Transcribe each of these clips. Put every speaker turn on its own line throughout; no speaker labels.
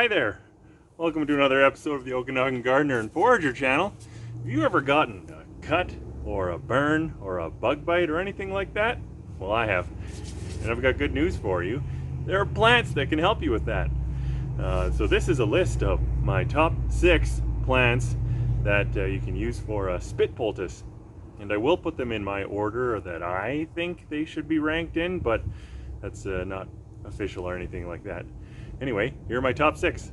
Hi there! Welcome to another episode of the Okanagan Gardener and Forager channel. Have you ever gotten a cut or a burn or a bug bite or anything like that? Well, I have. And I've got good news for you. There are plants that can help you with that. So this is a list of my top 6 plants that you can use for a spit poultice. And I will put them in my order that I think they should be ranked in, but that's not official or anything like that. Anyway, here are my top 6.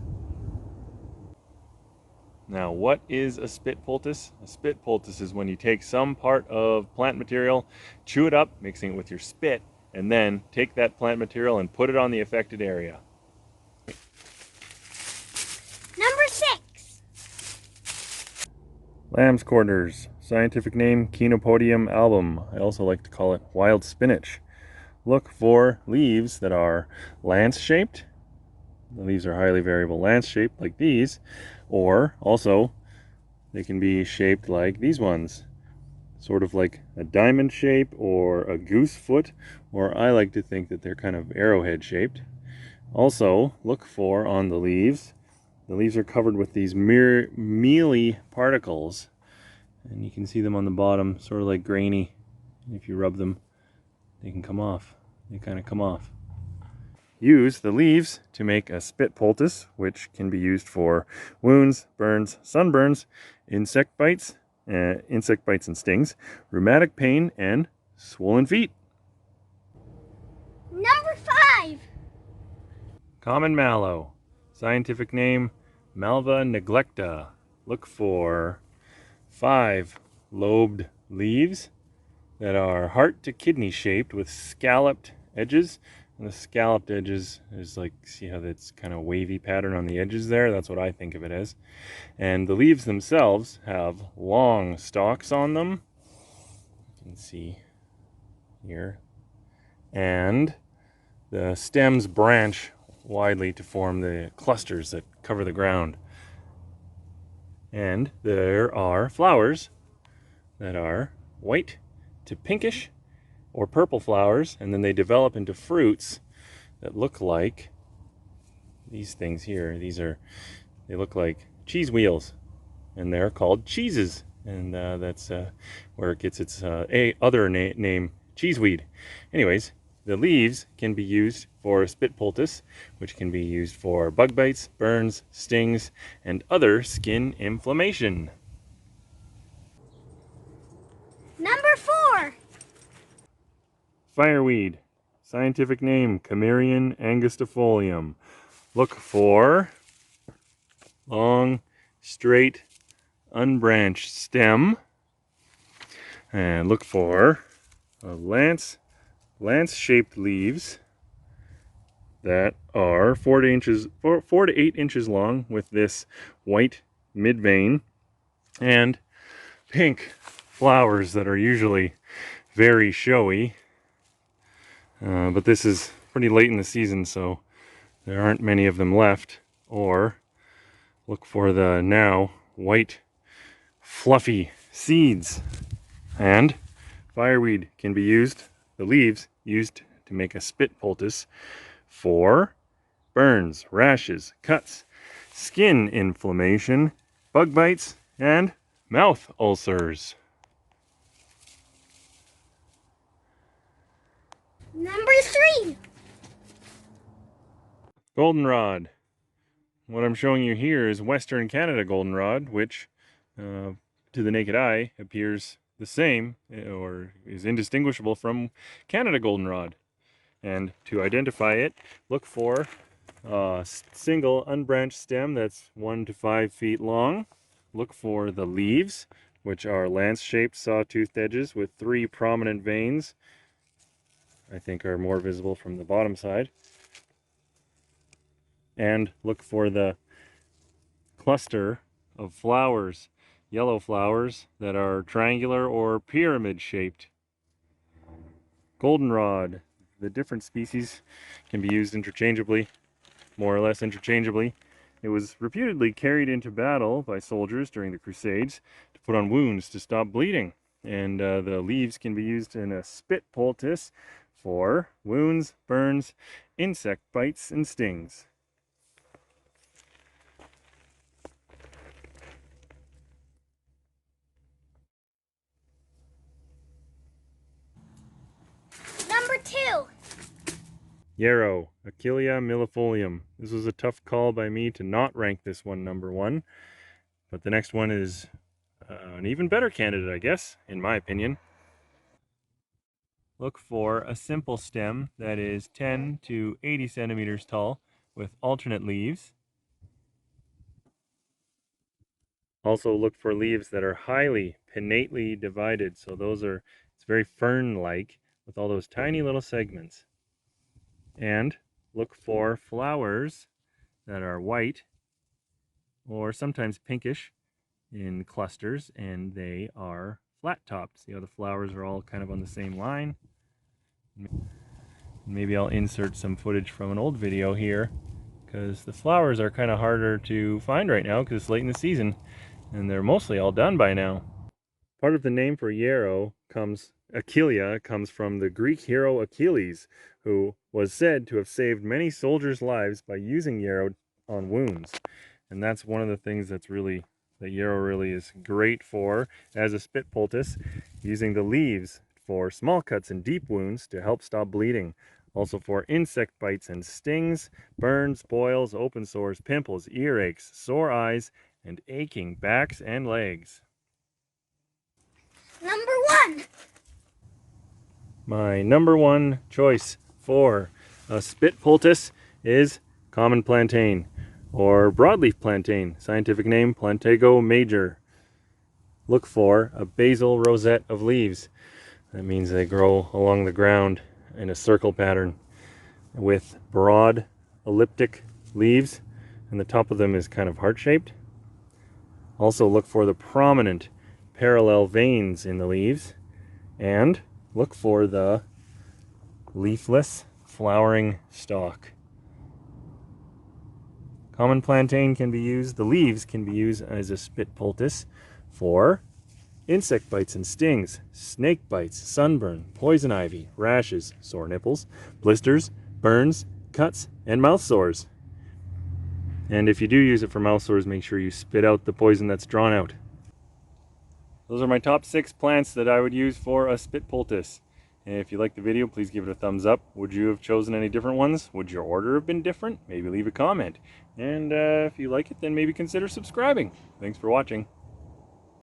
Now, what is a spit poultice? A spit poultice is when you take some part of plant material, chew it up, mixing it with your spit, and then take that plant material and put it on the affected area.
Number 6.
Lambsquarters. Scientific name, Chenopodium album. I also like to call it wild spinach. Look for leaves that are lance-shaped. The leaves are highly variable lance-shaped like these, or also they can be shaped like these ones, sort of like a diamond shape or a goosefoot, or I like to think that they're kind of arrowhead shaped. Also, look for on the leaves are covered with these mealy particles, and you can see them on the bottom, sort of like grainy. If you rub them, they can come off. They kind of come off. Use the leaves to make a spit poultice, which can be used for wounds, burns, sunburns, insect bites and stings, rheumatic pain, and swollen feet.
Number 5.
Common mallow. Scientific name, Malva neglecta. Look for 5 lobed leaves that are heart to kidney shaped with scalloped edges. And the scalloped edges is like, see how that's kind of wavy pattern on the edges there? That's what I think of it as. And the leaves themselves have long stalks on them. You can see here. And the stems branch widely to form the clusters that cover the ground. And there are flowers that are white to pinkish or purple flowers, and then they develop into fruits that look like these things here. They look like cheese wheels, and they're called cheeses, and that's where it gets its other name, cheeseweed. Anyways, the leaves can be used for spit poultice, which can be used for bug bites, burns, stings, and other skin inflammation.
Number 4.
Fireweed. Scientific name, Camerian angustifolium. Look for long, straight, unbranched stem. And look for lance-shaped leaves that are 4 to 8 inches long with this white mid-vein and pink flowers that are usually very showy. But this is pretty late in the season, so there aren't many of them left. Or look for the now white fluffy seeds. And fireweed can be used, the leaves used to make a spit poultice for burns, rashes, cuts, skin inflammation, bug bites, and mouth ulcers.
Number 3.
Goldenrod. What I'm showing you here is Western Canada goldenrod, which to the naked eye appears the same or is indistinguishable from Canada goldenrod. And to identify it, look for a single unbranched stem that's 1 to 5 feet long. Look for the leaves, which are lance-shaped sawtoothed edges with 3 prominent veins. I think are more visible from the bottom side. And look for the cluster of flowers, yellow flowers that are triangular or pyramid shaped. Goldenrod. The different species can be used interchangeably, more or less interchangeably. It was reputedly carried into battle by soldiers during the Crusades to put on wounds to stop bleeding. And the leaves can be used in a spit poultice for wounds, burns, insect bites, and stings. Yarrow, Achillea millefolium. This was a tough call by me to not rank this one number 1, but the next one is an even better candidate, I guess, in my opinion. Look for a simple stem that is 10 to 80 centimeters tall with alternate leaves. Also look for leaves that are highly pinnately divided. So it's very fern-like with all those tiny little segments. And look for flowers that are white or sometimes pinkish in clusters, and they are flat-topped. See how the flowers are all kind of on the same line? Maybe I'll insert some footage from an old video here, because the flowers are kind of harder to find right now because it's late in the season, and they're mostly all done by now. Part of the name for yarrow Achillea comes from the Greek hero Achilles, who was said to have saved many soldiers' lives by using yarrow on wounds. And that's one of the things that yarrow really is great for as a spit poultice, using the leaves for small cuts and deep wounds to help stop bleeding. Also for insect bites and stings, burns, boils, open sores, pimples, earaches, sore eyes, and aching backs and legs.
Number 1.
My number 1 choice for a spit poultice is common plantain, or broadleaf plantain, scientific name Plantago major. Look for a basal rosette of leaves. That means they grow along the ground in a circle pattern with broad elliptic leaves, and the top of them is kind of heart-shaped. Also look for the prominent parallel veins in the leaves, and look for the leafless flowering stalk. Common plantain can be used, the leaves can be used as a spit poultice for insect bites and stings, snake bites, sunburn, poison ivy, rashes, sore nipples, blisters, burns, cuts, and mouth sores. And if you do use it for mouth sores, make sure you spit out the poison that's drawn out. Those are my top 6 plants that I would use for a spit poultice. And if you liked the video, please give it a thumbs up. Would you have chosen any different ones? Would your order have been different? Maybe leave a comment. And if you like it, then maybe consider subscribing. Thanks for watching.